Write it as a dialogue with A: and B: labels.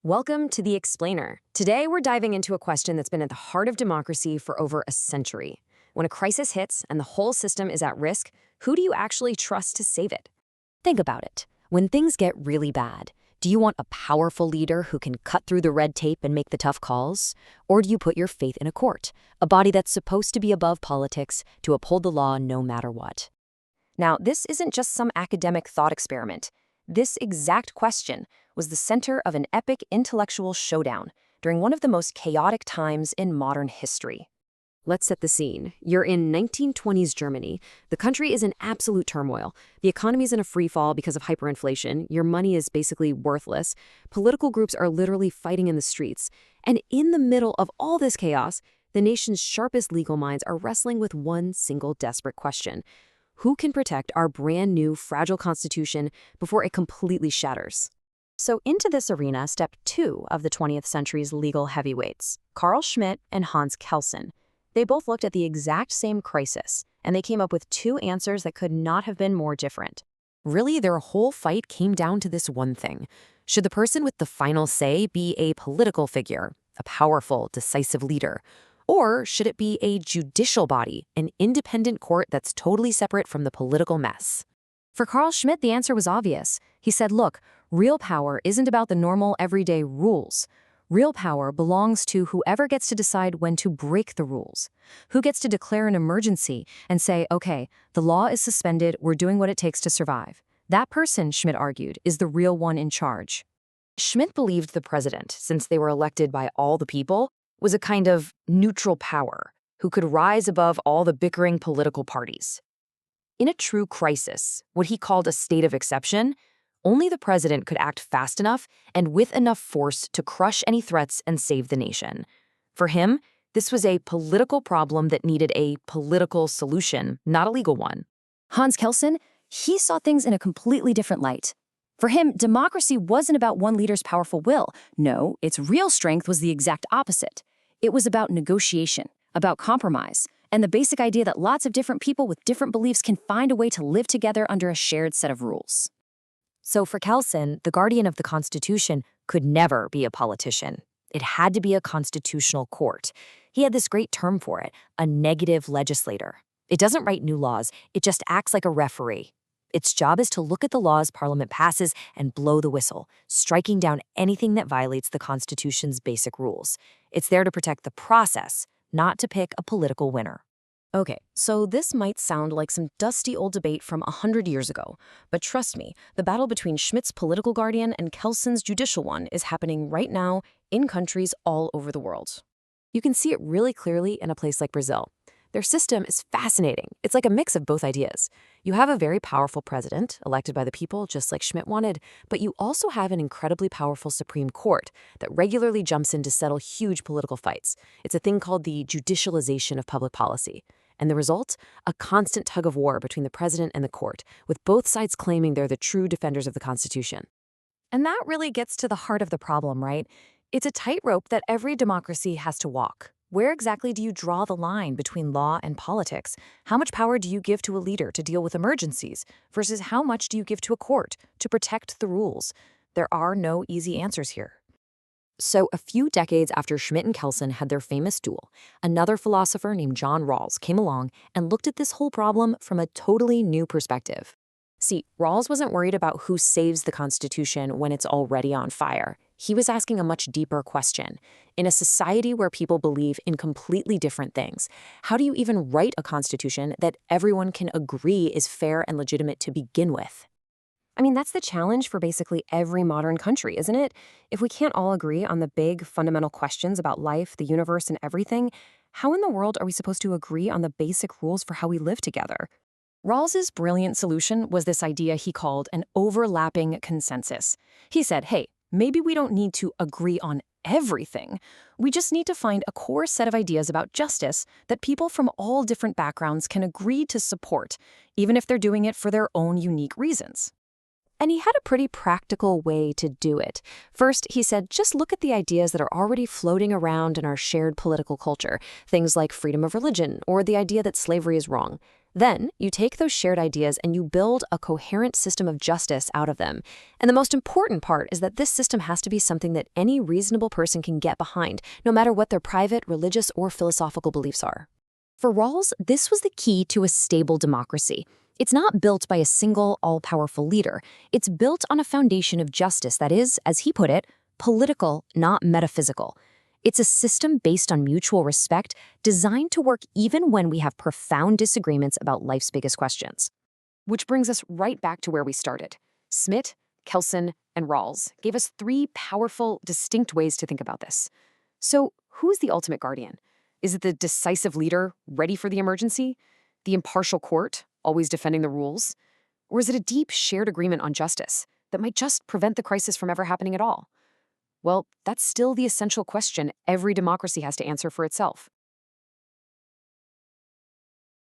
A: Welcome to The Explainer. Today, we're diving into a question that's been at the heart of democracy for over a century. When a crisis hits and the whole system is at risk, who do you actually trust to save it?
B: Think about it. When things get really bad, do you want a powerful leader who can cut through the red tape and make the tough calls? Or do you put your faith in a court, a body that's supposed to be above politics, to uphold the law no matter what?
A: Now, this isn't just some academic thought experiment. This exact question was the center of an epic intellectual showdown during one of the most chaotic times in modern history. Let's set the scene. You're in 1920s Germany. The country is in absolute turmoil. The economy's in a free fall because of hyperinflation. Your money is basically worthless. Political groups are literally fighting in the streets. And in the middle of all this chaos, the nation's sharpest legal minds are wrestling with one single desperate question. Who can protect our brand new, fragile constitution before it completely shatters? So into this arena step two of the 20th century's legal heavyweights, Carl Schmitt and Hans Kelsen. They both looked at the exact same crisis, and they came up with two answers that could not have been more different. Really, their whole fight came down to this one thing. Should the person with the final say be a political figure, a powerful, decisive leader? Or should it be a judicial body, an independent court that's totally separate from the political mess? For Carl Schmitt, the answer was obvious. He said, look, real power isn't about the normal everyday rules. Real power belongs to whoever gets to decide when to break the rules, who gets to declare an emergency and say, okay, the law is suspended, we're doing what it takes to survive. That person, Schmitt argued, is the real one in charge. Schmitt believed the president, since they were elected by all the people, was a kind of neutral power who could rise above all the bickering political parties. In a true crisis, what he called a state of exception, only the president could act fast enough and with enough force to crush any threats and save the nation. For him, this was a political problem that needed a political solution, not a legal one.
B: Hans Kelsen, he saw things in a completely different light. For him, democracy wasn't about one leader's powerful will. No, its real strength was the exact opposite. It was about negotiation, about compromise, and the basic idea that lots of different people with different beliefs can find a way to live together under a shared set of rules.
A: So for Kelsen, the guardian of the Constitution could never be a politician. It had to be a constitutional court. He had this great term for it, a negative legislator. It doesn't write new laws, it just acts like a referee. Its job is to look at the laws Parliament passes and blow the whistle, striking down anything that violates the Constitution's basic rules. It's there to protect the process, not to pick a political winner. Okay, so this might sound like some dusty old debate from 100 years ago, but trust me, the battle between Schmitt's political guardian and Kelsen's judicial one is happening right now in countries all over the world. You can see it really clearly in a place like Brazil. Their system is fascinating. It's like a mix of both ideas. You have a very powerful president, elected by the people, just like Schmitt wanted, but you also have an incredibly powerful Supreme Court that regularly jumps in to settle huge political fights. It's a thing called the judicialization of public policy. And the result? A constant tug-of-war between the president and the court, with both sides claiming they're the true defenders of the Constitution. And that really gets to the heart of the problem, right? It's a tightrope that every democracy has to walk. Where exactly do you draw the line between law and politics? How much power do you give to a leader to deal with emergencies versus how much do you give to a court to protect the rules? There are no easy answers here. So a few decades after Schmitt and Kelsen had their famous duel, another philosopher named John Rawls came along and looked at this whole problem from a totally new perspective. See, Rawls wasn't worried about who saves the Constitution when it's already on fire. He was asking a much deeper question. In a society where people believe in completely different things, how do you even write a constitution that everyone can agree is fair and legitimate to begin with? I mean, that's the challenge for basically every modern country, isn't it? If we can't all agree on the big, fundamental questions about life, the universe, and everything, how in the world are we supposed to agree on the basic rules for how we live together? Rawls's brilliant solution was this idea he called an overlapping consensus. He said, hey, maybe we don't need to agree on everything. We just need to find a core set of ideas about justice that people from all different backgrounds can agree to support, even if they're doing it for their own unique reasons. And he had a pretty practical way to do it. First, he said, just look at the ideas that are already floating around in our shared political culture, things like freedom of religion or the idea that slavery is wrong. Then you take those shared ideas and you build a coherent system of justice out of them. And the most important part is that this system has to be something that any reasonable person can get behind, no matter what their private, religious, or philosophical beliefs are. For Rawls, this was the key to a stable democracy. It's not built by a single, all-powerful leader. It's built on a foundation of justice that is, as he put it, political, not metaphysical. It's a system based on mutual respect, designed to work even when we have profound disagreements about life's biggest questions. Which brings us right back to where we started. Schmitt, Kelsen, and Rawls gave us three powerful, distinct ways to think about this. So, who's the ultimate guardian? Is it the decisive leader, ready for the emergency? The impartial court, always defending the rules? Or is it a deep, shared agreement on justice that might just prevent the crisis from ever happening at all? Well, that's still the essential question every democracy has to answer for itself.